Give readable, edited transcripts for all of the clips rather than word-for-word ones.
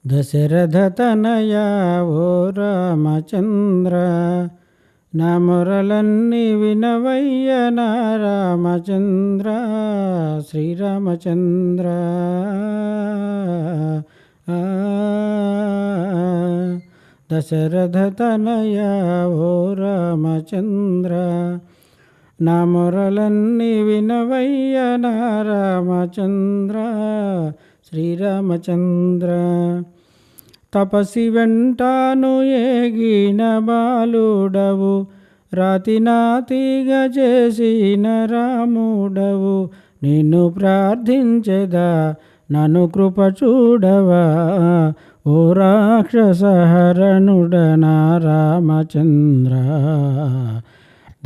దశరథ తనయ ఓ రామచంద్ర, నా మొరలన్నీ వినవయ్య నా రామచంద్ర. శ్రీరామచంద్ర ఆ, దశరథ తనయ ఓ రామచంద్ర, నా మొరలన్నీ వినవయ్య నా రామచంద్ర. శ్రీరామచంద్ర తపసి వెంటాను ఏగిన బాలుడవు, రాతి నాతిగా చేసిన రాముడవు. నిన్ను ప్రార్థించెదా నన్ను కృప చూడవా, ఓ రాక్షసహరణుడ నా రామచంద్ర.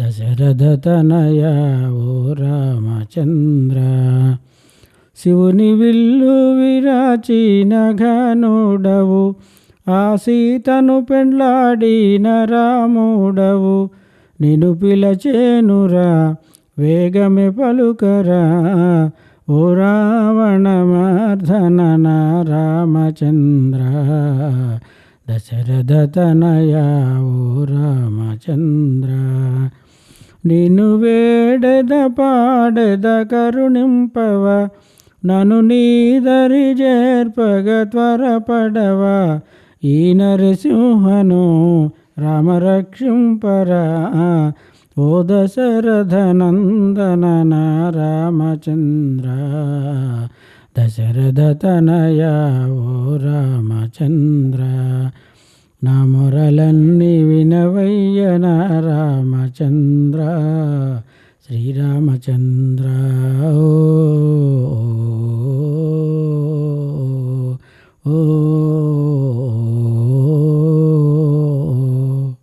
దశరథ తనయ ఓ రామచంద్ర, శివుని విల్లు విరాచిన ఘనుడవు, ఆ సీతను పెండ్లాడిన రాముడవు. నిన్ను పిలచేనురా వేగమే పలుకరా, ఓ రావణమర్దన నా రామచంద్ర. దశరథ తనయ ఓ రామచంద్ర, నిన్ను వేడెద పాడెద కరుణింపవ, నన్ను నీదరి చేర్పగ త్వరపడవా. ఈ నరసింహను రామరక్షింపరా, ఓ దశరథ నందన నా రామచంద్ర. దశరథ తనయ ఓ రామచంద్ర, నా మొరలన్నీ వినవయ్య నా రామచంద్ర. శ్రీరామచంద్ర.